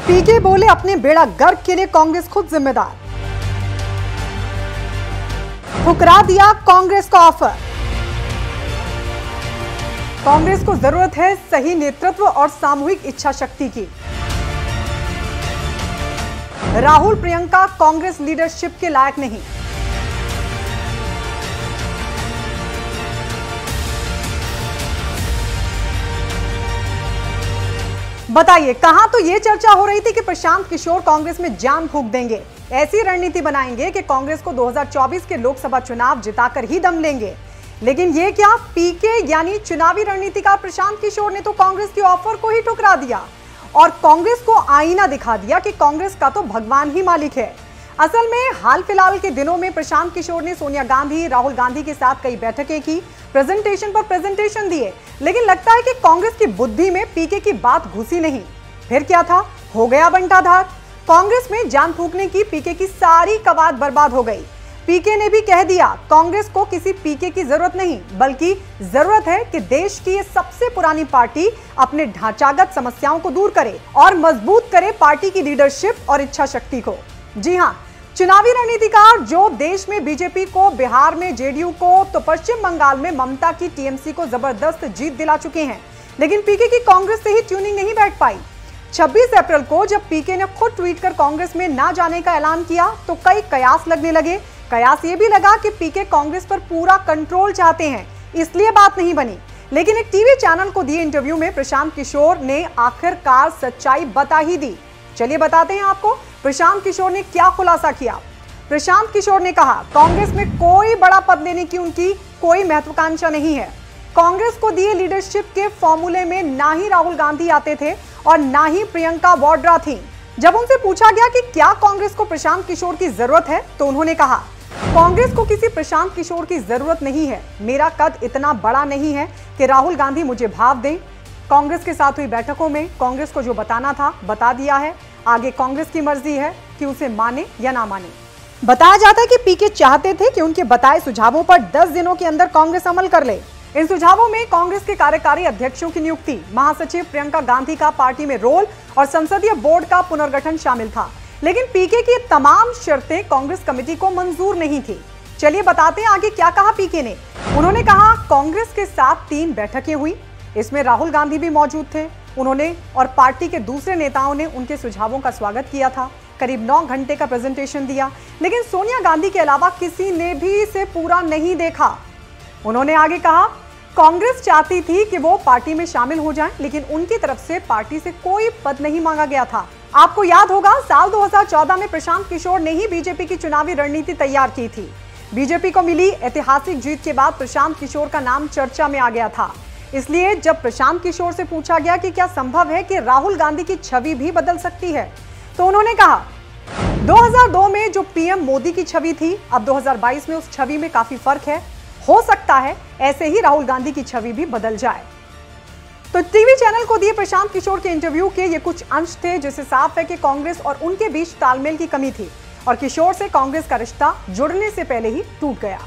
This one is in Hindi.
पीके बोले अपने बेड़ा गर्क के लिए कांग्रेस खुद जिम्मेदार। ठुकरा दिया कांग्रेस का ऑफर। कांग्रेस को जरूरत है सही नेतृत्व और सामूहिक इच्छा शक्ति की। राहुल प्रियंका कांग्रेस लीडरशिप के लायक नहीं। बताइए, कहां तो यह चर्चा हो रही थी कि प्रशांत किशोर कांग्रेस में जान फूंक देंगे, ऐसी रणनीति बनाएंगे कि कांग्रेस को 2024 के लोकसभा चुनाव जिताकर ही दम लेंगे। लेकिन ये क्या, पीके यानी चुनावी रणनीतिकार प्रशांत किशोर ने तो कांग्रेस की ऑफर को ही ठुकरा दिया और कांग्रेस को आईना दिखा दिया कि कांग्रेस का तो भगवान ही मालिक है। असल में हाल फिलहाल के दिनों में प्रशांत किशोर ने सोनिया गांधी, राहुल गांधी के साथ कई बैठकें की, प्रेजेंटेशन पर प्रेजेंटेशन दिए, लेकिन लगता है कि कांग्रेस की बुद्धि में पीके की बात घुसी नहीं। फिर क्या था, हो गया बंटाधार। कांग्रेस में जान फूंकने की पीके की सारी कवायद बर्बाद हो गई। पीके ने भी कह दिया, कांग्रेस को किसी पीके की जरूरत नहीं, बल्कि जरूरत है कि देश की ये सबसे पुरानी पार्टी अपने ढांचागत समस्याओं को दूर करे और मजबूत करे पार्टी की लीडरशिप और इच्छा शक्ति को। जी हां, चुनावी रणनीतिकार जो देश में बीजेपी को, बिहार में जेडीयू को, तो पश्चिम बंगाल में ममता की टीएमसी को जबरदस्त जीत दिला चुके हैं, लेकिन पीके की कांग्रेस से ही ट्यूनिंग नहीं बैठ पाई। 26 अप्रैल को जब पीके ने खुद ट्वीट कर कांग्रेस में ना जाने का ऐलान किया तो कई कयास लगने लगे। कयास ये भी लगा कि पीके कांग्रेस पर पूरा कंट्रोल चाहते हैं, इसलिए बात नहीं बनी। लेकिन एक टीवी चैनल को दिए इंटरव्यू में प्रशांत किशोर ने आखिरकार सच्चाई बता ही दी। चलिए बताते हैं आपको प्रशांत किशोर ने क्या खुलासा किया। प्रशांत किशोर ने कहा, कांग्रेस में कोई बड़ा पद लेने की उनकी कोई महत्वाकांक्षा नहीं है। कांग्रेस को दिए लीडरशिप के फॉर्मूले में ना ही राहुल गांधी आते थे और ना ही प्रियंका वाड्रा थी। जब उनसे पूछा गया कि क्या कांग्रेस को प्रशांत किशोर की जरूरत है, तो उन्होंने कहा, कांग्रेस को किसी प्रशांत किशोर की जरूरत नहीं है। मेरा कद इतना बड़ा नहीं है कि राहुल गांधी मुझे भाव दें। कांग्रेस के साथ हुई बैठकों में कांग्रेस को जो बताना था बता दिया है। आगे कांग्रेस की मर्जी है कि उसे माने या ना माने। बताया जाता है कि पीके चाहते थे कि उनके बताए सुझावों पर 10 दिनों के अंदर कांग्रेस अमल कर ले। इन सुझावों में कांग्रेस के कार्यकारी अध्यक्षों की नियुक्ति, महासचिव प्रियंका गांधी का पार्टी में रोल और संसदीय बोर्ड का पुनर्गठन शामिल था। लेकिन पीके की तमाम शर्तें कांग्रेस कमेटी को मंजूर नहीं थी। चलिए बताते हैं आगे क्या कहा पीके ने। उन्होंने कहा, कांग्रेस के साथ 3 बैठकें हुई, इसमें राहुल गांधी भी मौजूद थे। उन्होंने और पार्टी के दूसरे नेताओं ने उनके सुझावों का स्वागत किया था। करीब 9 घंटे का प्रेजेंटेशन दिया, लेकिन सोनिया गांधी के अलावा किसी ने भी इसे पूरा नहीं देखा। उन्होंने आगे कहा, कांग्रेस चाहती थी कि वो पार्टी में शामिल हो जाएं, लेकिन उनकी तरफ से पार्टी से कोई पद नहीं मांगा गया था। आपको याद होगा, साल 2014 में प्रशांत किशोर ने ही बीजेपी की चुनावी रणनीति तैयार की थी। बीजेपी को मिली ऐतिहासिक जीत के बाद प्रशांत किशोर का नाम चर्चा में आ गया था। इसलिए जब प्रशांत किशोर से पूछा गया कि क्या संभव है कि राहुल गांधी की छवि भी बदल सकती है, तो उन्होंने कहा, 2002 में जो पीएम मोदी की छवि थी, अब 2022 में उस छवि में काफी फर्क है। हो सकता है ऐसे ही राहुल गांधी की छवि भी बदल जाए। तो टीवी चैनल को दिए प्रशांत किशोर के इंटरव्यू के ये कुछ अंश थे, जिससे साफ है कि कांग्रेस और उनके बीच तालमेल की कमी थी और किशोर से कांग्रेस का रिश्ता जुड़ने से पहले ही टूट गया।